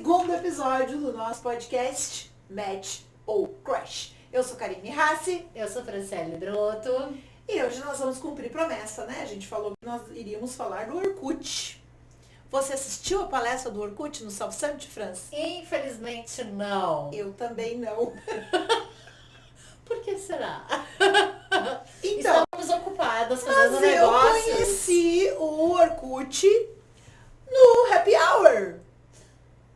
segundo episódio do nosso podcast Match ou Crush. Eu sou Karine Rassi. Eu sou Franciele Drotto. E hoje nós vamos cumprir promessa, né? A gente falou que nós iríamos falar do Orkut. Você assistiu a palestra do Orkut no South Summit, Franz? Infelizmente não. Eu também não. Por que será? Então, estamos ocupadas fazendo mas negócios. eu conheci o Orkut no Happy Hour.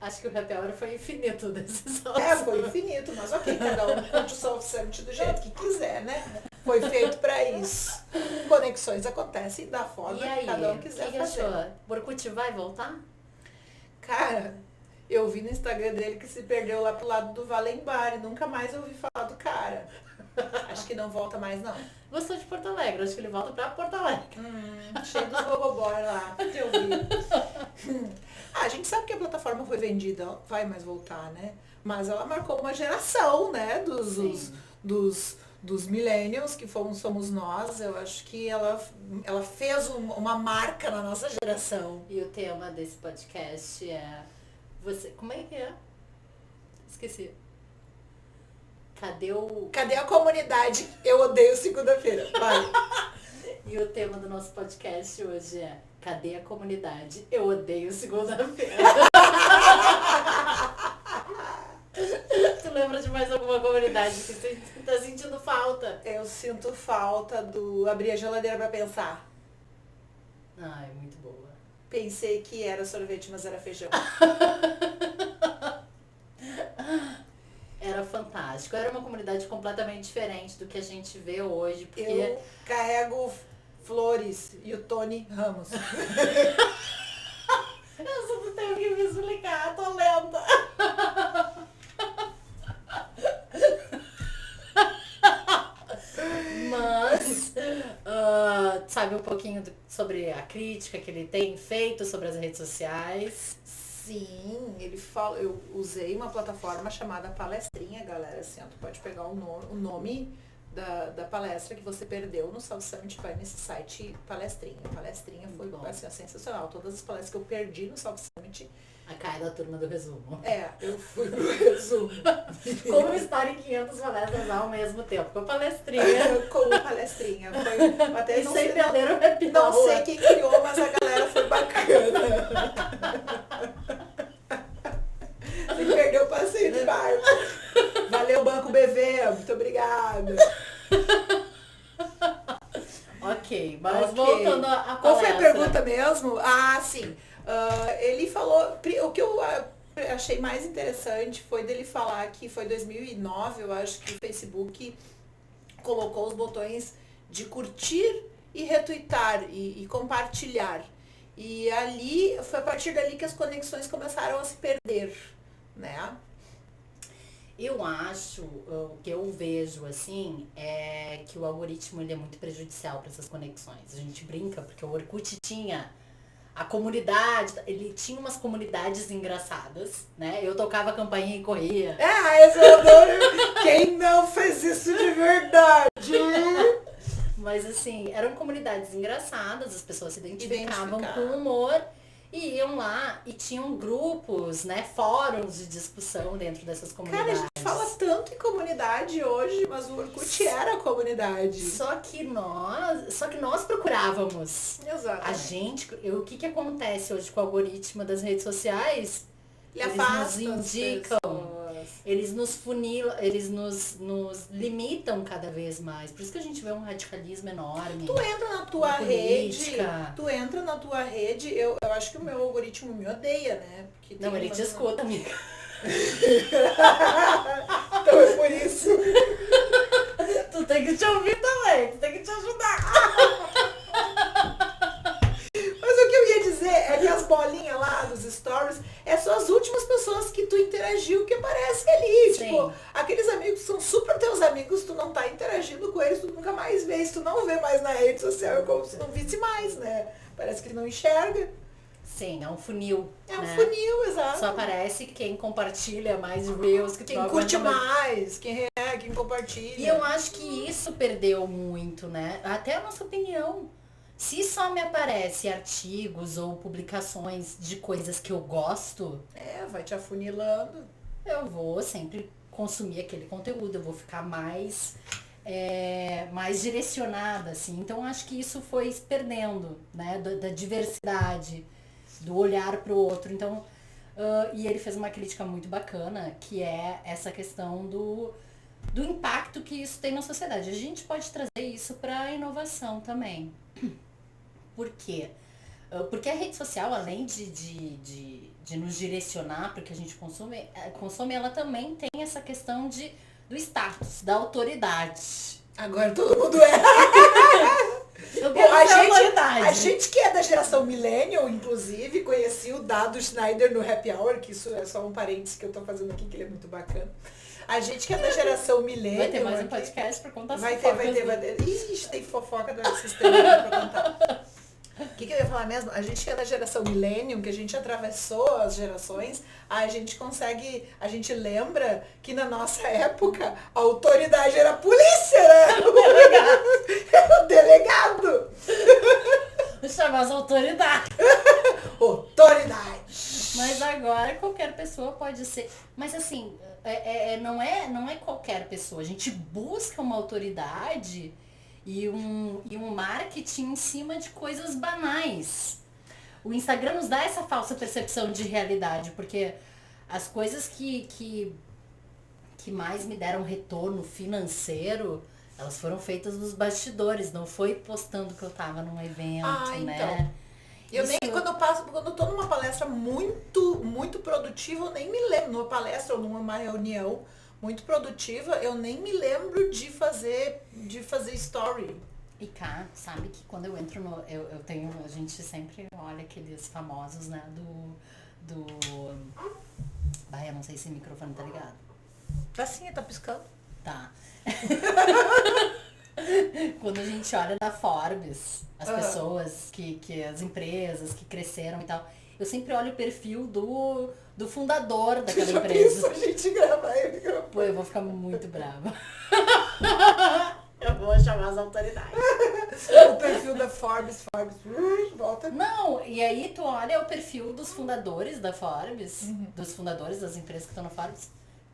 Acho que o happy hour foi infinito desses Foi infinito, mas ok, cada um curte o South Summit do jeito que quiser, né? Foi feito pra isso. Conexões acontecem da forma E aí, que cada um quiser que fazer. achou? O Orkut vai voltar? Cara, eu vi no Instagram dele que se perdeu lá pro lado do Valembar e nunca mais ouvi falar do cara. Acho que não volta mais, não. Gostou de Porto Alegre, acho que ele volta pra Porto Alegre. Cheio dos boboboy lá, que eu vi. A gente sabe que a plataforma foi vendida, ela vai mais voltar, né? Mas ela marcou uma geração, né? Dos millennials, que somos nós. Eu acho que ela fez uma marca na nossa geração. E o tema desse podcast é... Como é que é? Esqueci. Cadê a comunidade? Eu odeio segunda-feira. Vai. E o tema do nosso podcast hoje é: cadê a comunidade? Eu odeio segunda-feira. Tu lembra de mais alguma comunidade que você tá sentindo falta? Eu sinto falta do abrir a geladeira pra pensar. Ai, muito boa. Pensei que era sorvete, mas era feijão. Era fantástico. Era uma comunidade completamente diferente do que a gente vê hoje. Porque Eu carrego flores e o Tony Ramos. eu só não tenho que me explicar, tô lenta. Mas, sabe um pouquinho sobre a crítica que ele tem feito sobre as redes sociais? Sim, ele fala, eu usei uma plataforma chamada Palestrinha, galera, assim, ó, tu pode pegar o nome da palestra que você perdeu no South Summit, vai nesse site Palestrinha. Palestrinha foi assim, ó, sensacional. Todas as palestras que eu perdi no South Summit. A Caia da turma do resumo. Eu fui pro resumo. Como estar em 500 palestras ao mesmo tempo. Com palestrinha. Como palestrinha. Foi, até E não sem sei, perder o happy não hour. sei quem criou, mas a galera foi bacana. Você perdeu o passeio de barco. Valeu, Banco BV. Muito obrigada. Ok, mas Ok. voltando à palestra. Qual foi a pergunta mesmo? Ah, sim. Ele falou... O que eu achei mais interessante foi dele falar que foi 2009, eu acho que o Facebook colocou os botões de curtir e retweetar e compartilhar. E ali, foi a partir dali que as conexões começaram a se perder, né? Eu acho, o que eu vejo assim, é que o algoritmo ele é muito prejudicial para essas conexões. A gente brinca porque o Orkut tinha a comunidade, ele tinha umas comunidades engraçadas, né? Eu tocava a campainha e corria. Esse eu adoro. Quem não fez isso de verdade? Mas assim, eram comunidades engraçadas, as pessoas se identificavam com Identificar. o humor e iam lá e tinham grupos, né? Fóruns de discussão dentro dessas Cara, a comunidades. gente fala tanto em comunidade hoje, mas o Orkut era a comunidade. Só que nós procurávamos. Exato. O que acontece hoje com o algoritmo das redes sociais? Ele Eles afasta nos as indicam, pessoas. eles nos funilam, eles nos limitam cada vez mais. Por isso que a gente vê um radicalismo enorme. Tu entra na tua Na rede, política. eu acho que o meu algoritmo me odeia, né? Porque Não, tem ele te escuta, amiga. Então é por isso. Tu tem que te ouvir também, tu tem que te ajudar. Mas o que eu ia dizer é que as bolinhas lá dos stories são as últimas pessoas que tu interagiu que aparecem ali. Sim. Tipo, aqueles amigos que são super teus amigos, tu não tá interagindo com eles, tu nunca mais vê. Se tu não vê mais na rede social, é como se não visse mais, né? Parece que ele não enxerga. Sim, é um funil. É um né? funil, exato. Só aparece quem compartilha mais reels, que tu Quem não curte aguenta mais, quem compartilha. E eu acho que isso perdeu muito, né? Até a nossa opinião. Se só me aparece artigos ou publicações de coisas que eu gosto, Vai te afunilando. eu vou sempre consumir aquele conteúdo, eu vou ficar mais direcionada, assim. Então acho que isso foi se perdendo, né? Da diversidade, do olhar para o outro. Então, e ele fez uma crítica muito bacana, que é essa questão do impacto que isso tem na sociedade. A gente pode trazer isso para a inovação também. Por quê? Porque a rede social, além de nos direcionar para o que a gente consome, ela também tem essa questão do status, da autoridade. Agora todo mundo é. A gente que é da geração millennial, inclusive, conheci o Dado Schneider no Happy Hour, que isso é só um parênteses que eu tô fazendo aqui, que ele é muito bacana. A gente que é da geração millennial... Vai ter mais um podcast pra contar vai ter. Ixi, tem fofoca do sistema pra contar. O que eu ia falar mesmo? A gente que é da geração millennium, que a gente atravessou as gerações, a gente lembra que na nossa época a autoridade era a polícia, né? Era o delegado. Vou chamar as autoridades. Autoridade. Mas agora qualquer pessoa pode ser. Mas assim, não é qualquer pessoa. A gente busca uma autoridade e um marketing em cima de coisas banais. O Instagram nos dá essa falsa percepção de realidade, porque as coisas que mais me deram retorno financeiro, elas foram feitas nos bastidores, não foi postando que eu tava num evento, né? Então. Eu nem, quando eu tô numa palestra muito, muito produtiva, eu nem me lembro, numa palestra ou numa reunião muito produtiva, eu nem me lembro de fazer story. E cá, sabe que quando eu entro a gente sempre olha aqueles famosos, né, eu não sei se o microfone tá ligado. Tá sim, tá piscando. Tá. Quando a gente olha na Forbes, as pessoas as empresas que cresceram e tal, eu sempre olho o perfil do fundador daquela empresa. A gente gravar ele gravou. Pô, eu vou ficar muito brava. Eu vou chamar as autoridades. O perfil da Forbes, volta. Não, e aí tu olha o perfil dos fundadores da Forbes, dos fundadores das empresas que estão na Forbes.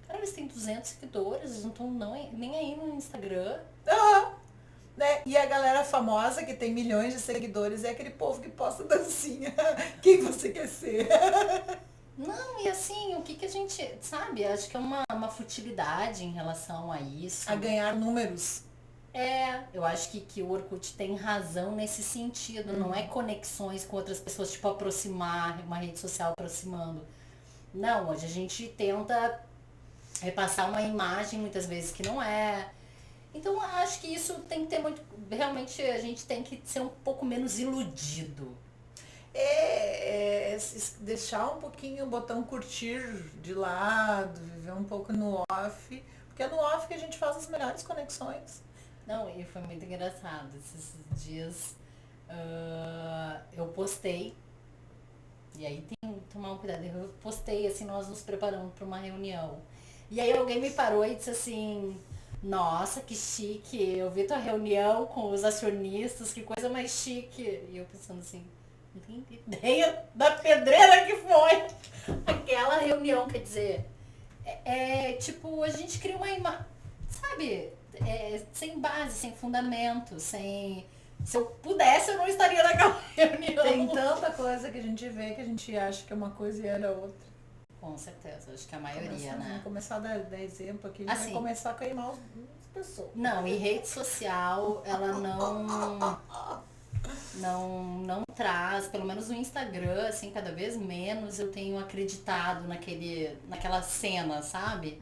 Cara, eles têm 200 seguidores, eles não estão nem aí no Instagram. Né? E a galera famosa que tem milhões de seguidores é aquele povo que posta dancinha. Quem você quer ser? Não, e assim, o que a gente, sabe, acho que é uma futilidade em relação a isso. A ganhar números. Eu acho que o Orkut tem razão nesse sentido, não é conexões com outras pessoas, tipo aproximar, uma rede social aproximando. Não, hoje a gente tenta repassar uma imagem muitas vezes que não é. Então acho que isso tem que ter muito, realmente a gente tem que ser um pouco menos iludido. Deixar um pouquinho o botão curtir de lado, viver um pouco no off, porque é no off que a gente faz as melhores conexões. Não, e foi muito engraçado. Esses dias eu postei, e aí tem que tomar um cuidado, eu postei assim, nós nos preparando para uma reunião. E aí alguém me parou e disse assim, nossa, que chique, eu vi tua reunião com os acionistas, que coisa mais chique. E eu pensando assim, não tenho ideia da pedreira que foi aquela reunião, quer dizer, tipo, a gente cria uma imagem, sabe, sem base, sem fundamento, sem... Se eu pudesse, eu não estaria naquela reunião. Tem tanta coisa que a gente vê que a gente acha que é uma coisa e era outra. Com certeza, acho que a maioria, né? Vamos começar a dar exemplo aqui, a gente vai começar a queimar as pessoas. Não, e rede social, ela não traz, pelo menos no Instagram, assim, cada vez menos eu tenho acreditado naquela cena, sabe?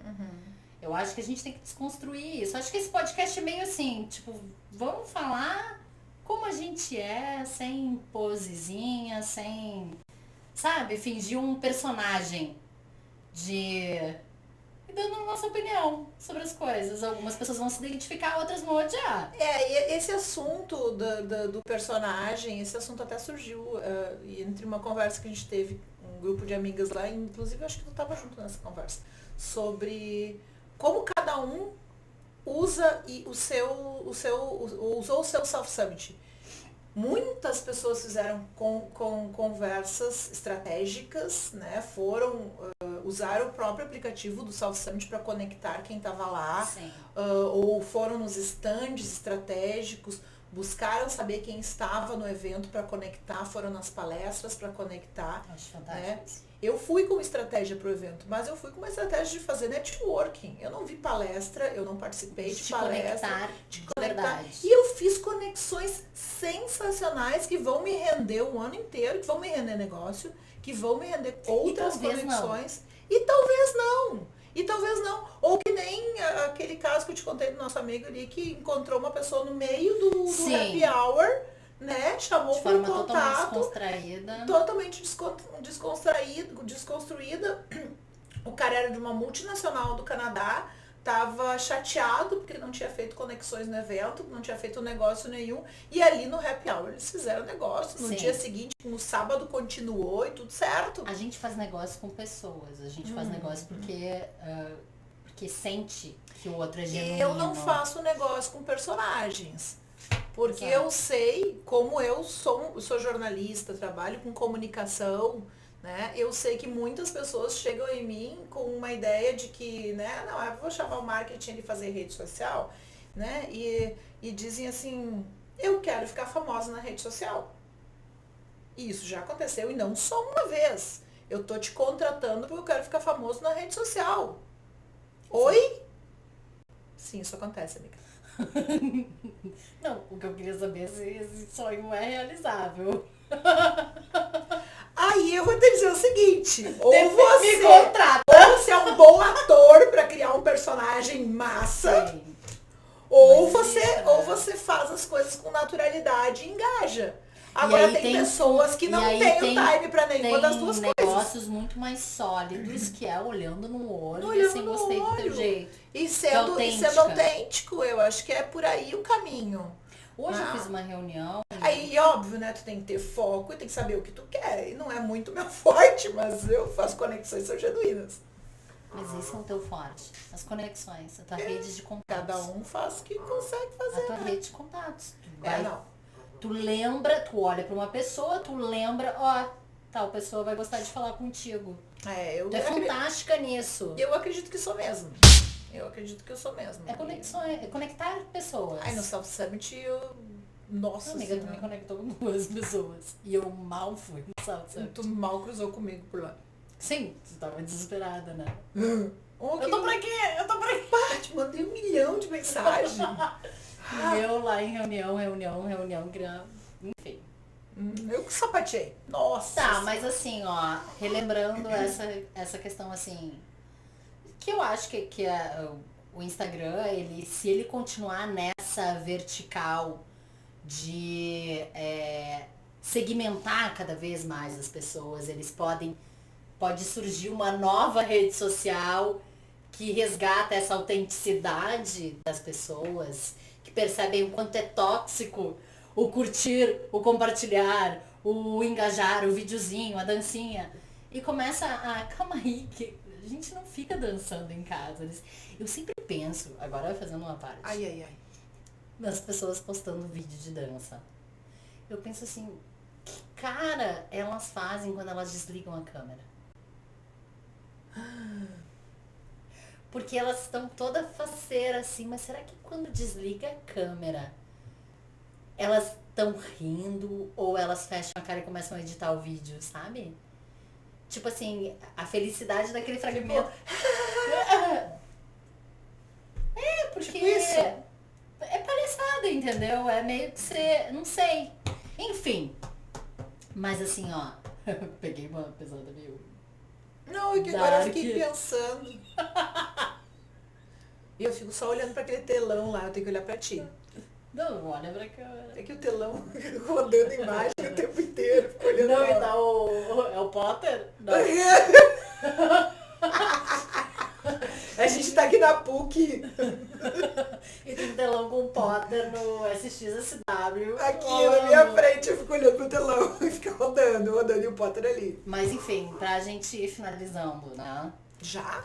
Eu acho que a gente tem que desconstruir isso. Acho que esse podcast é meio assim, tipo, vamos falar como a gente é, sem posezinha, sem, sabe, fingir um personagem e dando a nossa opinião sobre as coisas. Algumas pessoas vão se identificar, outras vão odiar. Esse assunto do personagem, esse assunto até surgiu entre uma conversa que a gente teve, um grupo de amigas lá, inclusive eu acho que tu estava junto nessa conversa, sobre como cada um usa usou o seu self-summit. Muitas pessoas fizeram com conversas estratégicas, né? Usaram o próprio aplicativo do South Summit para conectar quem estava lá, ou foram nos estandes estratégicos, buscaram saber quem estava no evento para conectar, foram nas palestras para conectar. Acho fantástico. Eu fui com estratégia para o evento, mas eu fui com uma estratégia de fazer networking. Eu não vi palestra, eu não participei de palestra. De conectar. E eu fiz conexões sensacionais que vão me render o ano inteiro, que vão me render negócio, que vão me render outras conexões. E talvez não. E talvez não. Ou que nem aquele caso que eu te contei do nosso amigo ali, que encontrou uma pessoa no meio do happy hour, né? Chamou por contato. Totalmente desconstruída. O cara era de uma multinacional do Canadá, tava chateado porque não tinha feito conexões no evento, não tinha feito negócio nenhum. E ali no happy hour eles fizeram negócio. No dia seguinte, no sábado, continuou e tudo certo. A gente faz negócio com pessoas. A gente faz negócio porque sente que o outro é genuíno. Eu não faço negócio com personagens. Porque eu sei, como eu sou jornalista, trabalho com comunicação, né? Eu sei que muitas pessoas chegam em mim com uma ideia de que, né, não, eu vou chamar o marketing de fazer rede social, né? E dizem assim, eu quero ficar famosa na rede social. E isso já aconteceu e não só uma vez. Eu tô te contratando porque eu quero ficar famoso na rede social. Oi? Sim, isso acontece, amiga. Não, o que eu queria saber é se esse sonho é realizável. Aí eu vou te dizer o seguinte, ou você é um bom ator para criar um personagem massa, ou você faz as coisas com naturalidade e engaja. Agora tem pessoas que não têm o time para nenhuma das duas coisas. Tem negócios muito mais sólidos, que é olhando no olho e assim, gostei do teu jeito. E sendo autêntico, eu acho que é por aí o caminho. Hoje eu fiz uma reunião. Aí, óbvio, né? Tu tem que ter foco e tem que saber o que tu quer. E não é muito meu forte, mas eu faço conexões, são genuínas. Mas esse é o teu forte. As conexões, a tua rede de contatos. Cada um faz o que consegue fazer. A tua rede de contatos. Não. Tu lembra, tu olha pra uma pessoa, tu lembra, tal pessoa vai gostar de falar contigo. Tu é fantástica nisso. Eu acredito que sou mesmo. É conexão, é conectar pessoas. Aí no South Summit Nossa amiga, tu me conectou com duas pessoas. E eu mal fui no South Summit. Tu mal cruzou comigo por lá. Sim, tu tava desesperada, né? Eu tô pra quê? Pá, te mandei 1 milhão de mensagens. E eu lá em reunião, enfim. Eu que sapateei. Nossa. Tá, mas assim, relembrando essa questão assim, que eu acho que o Instagram, se ele continuar nessa vertical de segmentar cada vez mais as pessoas, pode surgir uma nova rede social que resgata essa autenticidade das pessoas, que percebem o quanto é tóxico o curtir, o compartilhar, o engajar, o videozinho, a dancinha. E começa calma aí, que a gente não fica dançando em casa. Eu sempre penso, agora fazendo uma parte, das pessoas postando vídeo de dança. Eu penso assim, que cara elas fazem quando elas desligam a câmera? Porque elas estão toda faceira assim, mas será que quando desliga a câmera, elas estão rindo ou elas fecham a cara e começam a editar o vídeo, sabe? Tipo assim, a felicidade daquele fragmento. Porque tipo isso. É palhaçada, entendeu? É meio que você, não sei. Enfim. Mas assim, peguei uma pesada meio... Não, é que agora eu fiquei pensando. E eu fico só olhando pra aquele telão lá, eu tenho que olhar pra ti. Não, olha pra câmera. É que o telão rodando a imagem o tempo inteiro, fico olhando pra ela. Não, é o Potter? Não. A gente tá aqui na PUC. E tem um telão com o Potter no SXSW. Aqui na minha frente, eu fico olhando pro telão e fica rodando e o Potter ali. Mas enfim, pra gente ir finalizando, né? Já?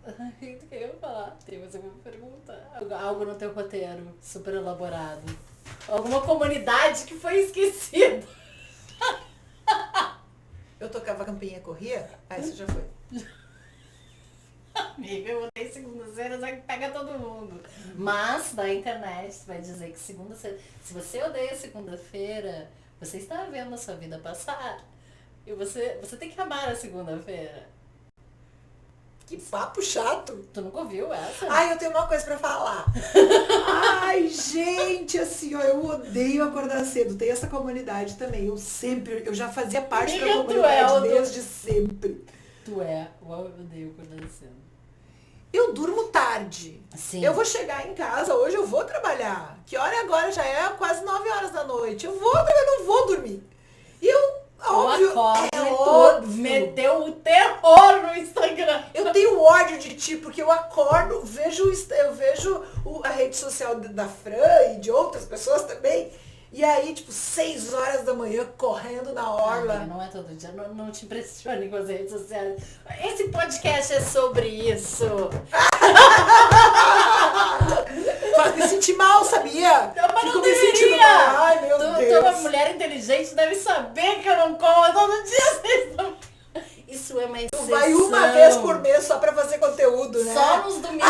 O que eu ia falar? Tem mais alguma pergunta? Algo no teu roteiro super elaborado. alguma comunidade que foi esquecida. Eu tocava a campainha e corria? Ah, isso já foi. Amiga, eu odeio segunda-feira, só que pega todo mundo. Mas na internet vai dizer que segunda-feira. Se você odeia segunda-feira, você está vendo a sua vida passar. E você tem que amar a segunda-feira. Que papo chato. Tu nunca ouviu essa? Ai, eu tenho uma coisa pra falar. Ai, gente, assim, ó, eu odeio acordar cedo. Tem essa comunidade também. Eu já fazia parte da comunidade desde sempre. Tu é. Eu odeio acordar cedo. Eu durmo tarde. Sim. Eu vou chegar em casa, hoje eu vou trabalhar. Que hora é agora? Já é quase 9 horas da noite. Eu não vou dormir. E óbvio, acordo é e óbvio. meteu o terror no Instagram. Eu tenho ódio de ti, porque eu acordo, eu vejo a rede social da Fran e de outras pessoas também. E aí, tipo, 6 horas da manhã, correndo na orla. Amiga, não é todo dia, não te impressione com as redes sociais. Esse podcast é sobre isso. Faz me sentir mal, sabia? Mas Fico não me sentindo deveria. mal. Ai, meu Deus. Toda mulher inteligente deve saber que eu não como todo dia. Vocês não... Isso é uma exceção. Tu vai uma vez por mês só pra fazer conteúdo, né? Só nos domingos.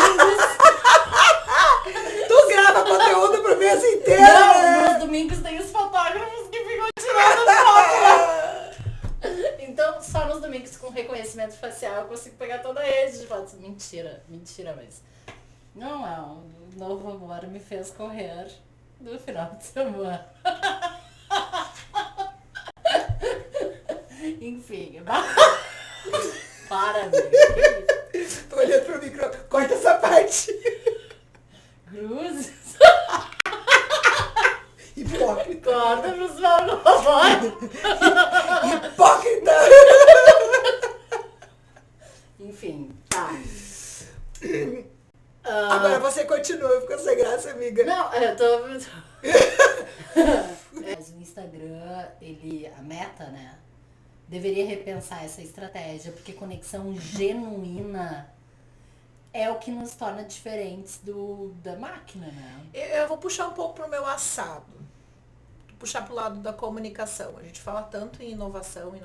Tu grava conteúdo pro mês inteiro, Não, né? nos domingos tem os fotógrafos que ficam tirando foto. Então, só nos domingos com reconhecimento facial eu consigo pegar toda a rede de fotos. Mentira, mas... Não, o novo amor me fez correr no final de semana. Enfim, para, amiga. Tô olhando pro microfone. Corta essa parte. Cruzes. Hipócrita. Corta pros favor. Hipócrita. Enfim, tá. Agora você continua, ficou sem graça, amiga. Não, eu tô... Mas o Instagram, a meta, né? Deveria repensar essa estratégia, porque conexão genuína é o que nos torna diferentes da máquina, né? Eu vou puxar um pouco pro meu assado. Puxar pro lado da comunicação. A gente fala tanto em inovação. A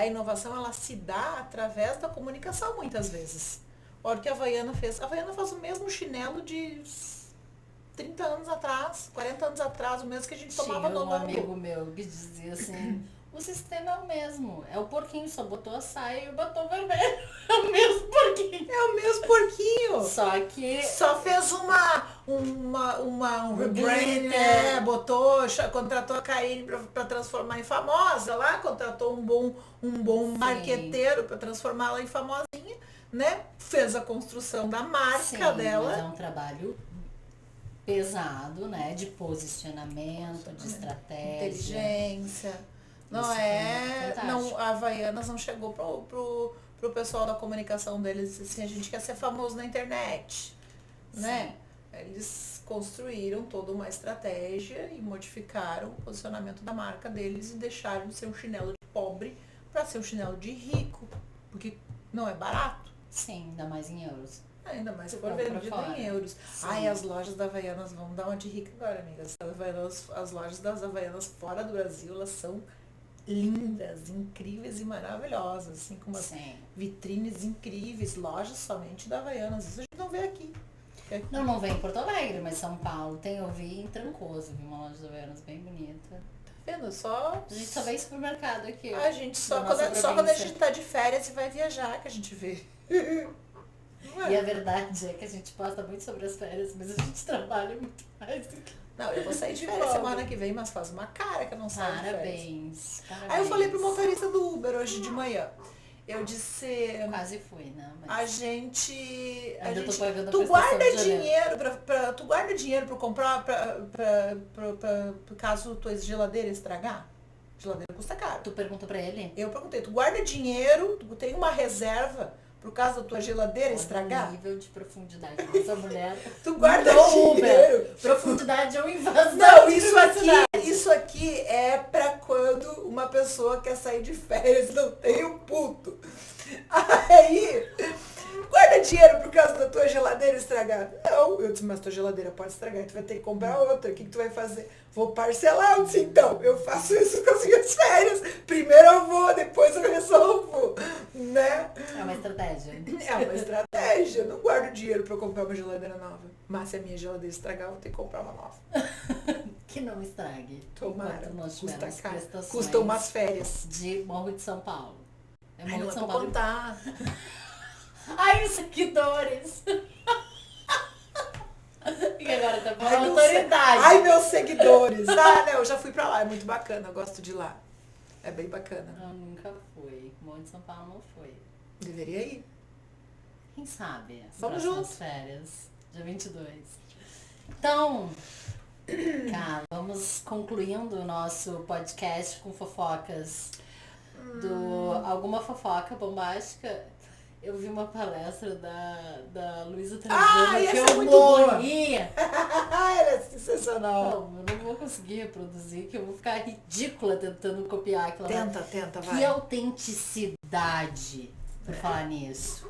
inovação, ela se dá através da comunicação, muitas vezes. Olha o que a Havaiana fez. A Havaiana faz o mesmo chinelo de 30 anos atrás, 40 anos atrás, o mesmo que a gente tomava no Tinha um amigo meu que dizia assim... O sistema é o mesmo. É o porquinho, só botou a saia e o batom vermelho. É o mesmo porquinho. É o mesmo porquinho. Só que... Só fez um rebrand, né? Contratou a Karine pra transformar em famosa lá, contratou um bom marqueteiro pra transformá-la em famosinha, né? Fez a construção da marca dela. Mas é um trabalho pesado, né? De posicionamento, de estratégia. Inteligência. Não Isso é. fantástico. Não, a Havaianas não chegou pro pessoal da comunicação deles assim, a gente quer ser famoso na internet. Né? Eles construíram toda uma estratégia e modificaram o posicionamento da marca deles e deixaram de ser um chinelo de pobre para ser um chinelo de rico. Porque não é barato. Sim, ainda mais em euros. Ainda mais se for vendido em euros. Sim. Ai, as lojas da Havaianas vão dar uma de rica agora, amigas. As lojas das Havaianas fora do Brasil, elas são lindas, incríveis e maravilhosas, assim, com umas vitrines incríveis, lojas somente da Havaianas. Isso a gente não vê aqui. Não vem em Porto Alegre, mas São Paulo tem, eu vi em Trancoso, vi uma loja da Havaianas bem bonita. Tá vendo? Só... A gente só vê em supermercado aqui. A gente só quando a gente tá de férias e vai viajar que a gente vê. E a verdade é que a gente posta muito sobre as férias, mas a gente trabalha muito mais do que... Não, eu vou sair de férias semana que vem, mas faz uma cara que eu não saio de férias. Parabéns. Aí eu falei pro motorista do Uber hoje de manhã. Eu disse... Quase fui, né? Mas... A gente... Tô pagando a tu prestação guarda de janeiro. dinheiro tu guarda dinheiro pra comprar pra caso tua geladeira estragar? Geladeira custa caro. Tu perguntou pra ele? Eu perguntei, tu guarda dinheiro, tu tem uma reserva por causa da tua geladeira estragar? O nível de profundidade dessa mulher. Tu guarda no dinheiro. Uber. Profundidade é uma invasão. Não, de privacidade. isso aqui é pra quando uma pessoa quer sair de férias e não tem um puto. Aí Guarda dinheiro por causa da tua geladeira estragada. Não, eu disse, mas tua geladeira pode estragar, tu vai ter que comprar outra. O que tu vai fazer? Vou parcelar. Eu disse, então, eu faço isso com as minhas férias. Primeiro eu vou, depois eu resolvo. Né? É uma estratégia. É uma estratégia. Eu não guardo dinheiro pra eu comprar uma geladeira nova. Mas se a minha geladeira estragar, eu vou ter que comprar uma nova. Que não estrague. Tomara. Enquanto nós Custa tivermos caro. prestações Custa umas férias. de Morro de São Paulo. É Ai, Morro não de é São pra Paulo. contar. Ai, os seguidores. E agora tá falando Ai, autoridade. Ai, meus seguidores. Ah, não, eu já fui pra lá. É muito bacana. Eu gosto de lá. É bem bacana. Eu nunca fui. Morro de São Paulo não foi. Deveria ir. Quem sabe? As Vamos próximas junto. férias. Dia 22. Então, cara, vamos concluindo o nosso podcast com fofocas do Alguma Fofoca Bombástica. Eu vi uma palestra da Luísa Trajano que essa eu é muito boa. morria. Ela é sensacional. Não, eu não vou conseguir reproduzir, que eu vou ficar ridícula tentando copiar aquela. Tenta, vai. Que autenticidade, por falar nisso.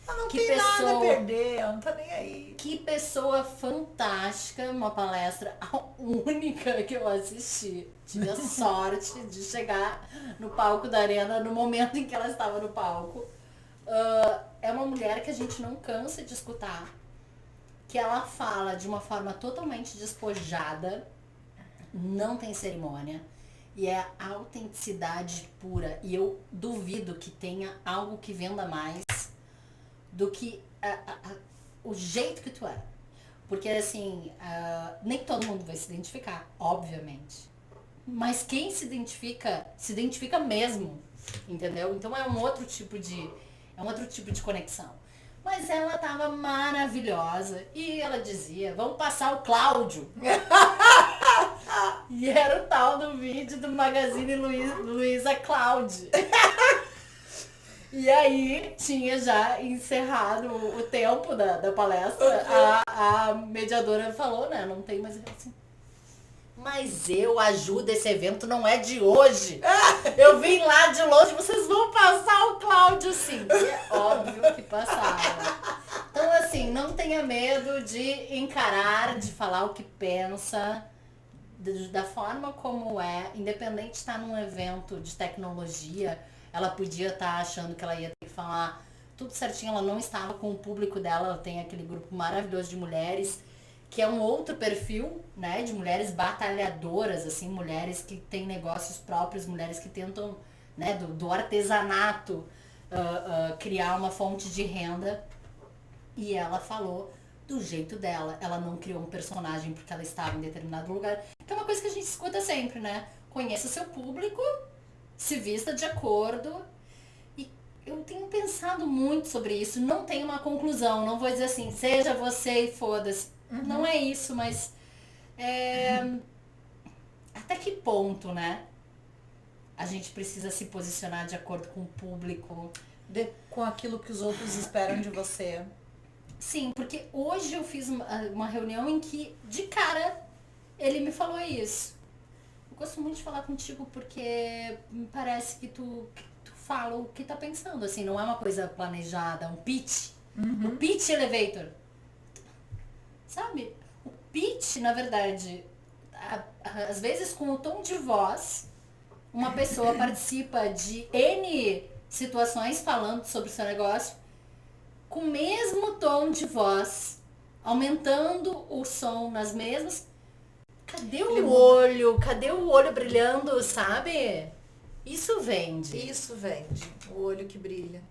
Ela não Que tem nada a pessoa- perder, ela não tá nem aí. Que pessoa fantástica, uma palestra a única que eu assisti. Tive a sorte de chegar no palco da Arena no momento em que ela estava no palco. É uma mulher que a gente não cansa de escutar, que ela fala de uma forma totalmente despojada, não tem cerimônia, e é autenticidade pura. E eu duvido que tenha algo que venda mais do que o jeito que tu é. Porque assim, nem todo mundo vai se identificar, obviamente. Mas quem se identifica mesmo, entendeu? Então é um outro tipo de conexão. Mas ela tava maravilhosa e ela dizia, vamos passar o Cláudio. E era o tal do vídeo do Magazine Luiza Cláudio. E aí tinha já encerrado o tempo da palestra, a mediadora falou, né, não tem mais assim. Mas eu ajudo, esse evento não é de hoje. Eu vim lá de longe, vocês vão passar o Cláudio sim. E é óbvio que passaram. Então assim, não tenha medo de encarar, de falar o que pensa, da forma como é, independente de estar num evento de tecnologia, ela podia estar achando que ela ia ter que falar tudo certinho, ela não estava com o público dela, ela tem aquele grupo maravilhoso de mulheres, que é um outro perfil, né, de mulheres batalhadoras, assim, mulheres que têm negócios próprios, mulheres que tentam, né, do artesanato, criar uma fonte de renda. E ela falou do jeito dela, ela não criou um personagem porque ela estava em determinado lugar, que é uma coisa que a gente escuta sempre, né, conheça o seu público, se vista de acordo. E eu tenho pensado muito sobre isso, não tem uma conclusão, não vou dizer assim, seja você e foda-se. Não é isso, mas até que ponto, né? A gente precisa se posicionar de acordo com o público. Com aquilo que os outros esperam de você. Sim, porque hoje eu fiz uma reunião em que, de cara, ele me falou isso. Eu gosto muito de falar contigo porque me parece que tu fala o que tá pensando, assim, não é uma coisa planejada, um pitch. Um pitch elevator. Sabe? O pitch, na verdade, às vezes com o tom de voz, uma pessoa participa de N situações falando sobre o seu negócio, com o mesmo tom de voz, aumentando o som nas mesmas. Cadê o olho? Cadê o olho brilhando, sabe? Isso vende. Isso vende. O olho que brilha.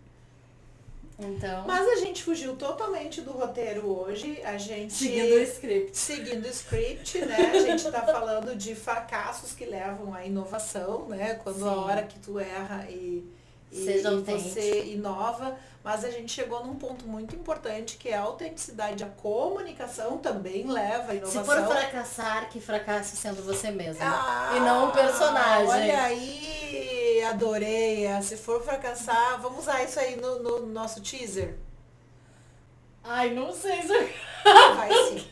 Então, Mas a gente fugiu totalmente do roteiro hoje. A gente... seguindo o script. Seguindo o script, né? A gente tá falando de fracassos que levam à inovação, né? Quando Sim. a hora que tu erra e Seja autêntico. você inova. Mas a gente chegou num ponto muito importante, que é a autenticidade. A comunicação também leva à inovação. Se for fracassar, que fracasse sendo você mesmo. Ah, e não um personagem. Olha aí, adorei. Se for fracassar, vamos usar isso aí no nosso teaser. Ai, não sei se eu... Vai sim.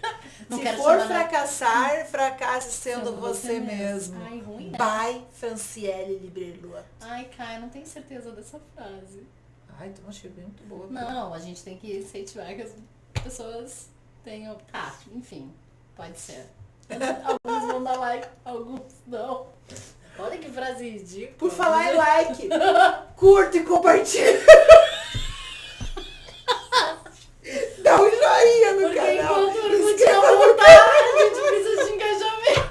Não Se quero for chamar fracassar, fracasse sendo Sendo você mesmo. Ai, ruim, né? By Franciele Librelua. Ai, Kai, não tenho certeza dessa frase. Ai, então achei muito boa. Não, a gente tem que incentivar que as pessoas tenham... Ah, enfim, pode ser. Alguns vão dar like, alguns não. Olha que frase ridícula. Por falar em like, curta e compartilha. Dá um joinha no Porque canal. enquanto o Orkut não voltar, a gente precisa de engajamento.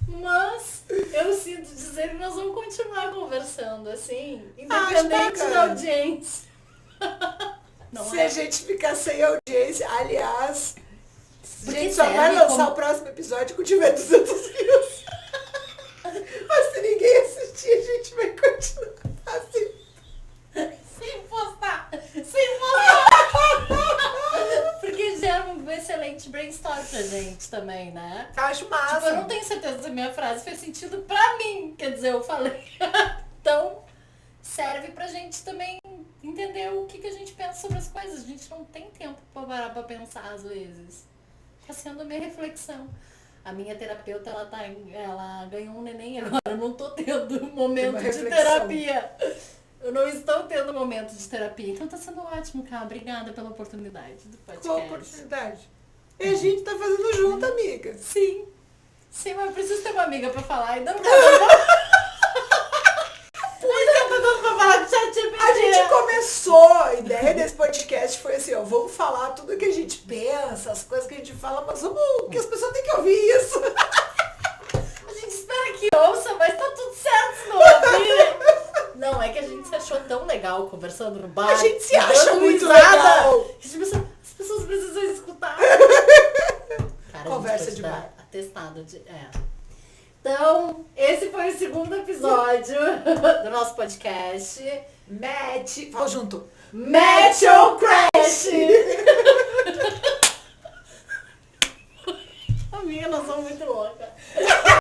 Mas eu sinto dizer que nós vamos continuar conversando, assim, independente da audiência. Não Se a gente ficar sem audiência, aliás, a Porque gente só vai lançar o próximo episódio quando tiver 200 views. Mas se ninguém assistir, a gente vai continuar assim. Sem postar! Sem postar! Porque gera um excelente brainstorm pra gente também, né? Acho massa. Tipo, eu não tenho certeza se a minha frase fez sentido pra mim. Quer dizer, eu falei. Então, serve pra gente também entender o que a gente pensa sobre as coisas. A gente não tem tempo pra parar pra pensar às vezes. Tá sendo a minha reflexão. A minha terapeuta, ela ganhou um neném agora. Eu não tô tendo momento de terapia. Eu não estou tendo momento de terapia. Então tá sendo ótimo, cara. Obrigada pela oportunidade do podcast. Qual oportunidade? E a gente tá fazendo junto, amiga. Sim. Sim, mas eu preciso ter uma amiga pra falar. Ainda não tá dando pra falar com o ChatGPT. A gente começou, a ideia desse podcast foi assim, ó, vamos falar tudo que a gente pensa, as coisas que a gente fala, mas vamos, que as pessoas têm que ouvir isso. A gente espera que ouça, mas tá tudo certo se não ouvir. Não, é que a gente se achou tão legal conversando no bar. A gente se acha dando muito risada, legal. que a gente pensou, as pessoas precisam escutar. Cara, Conversa a gente pode demais. dar atestado de... Então, esse foi o segundo episódio do nosso podcast. Fala junto. Match ou Crash! Amiga, nós somos muito loucas.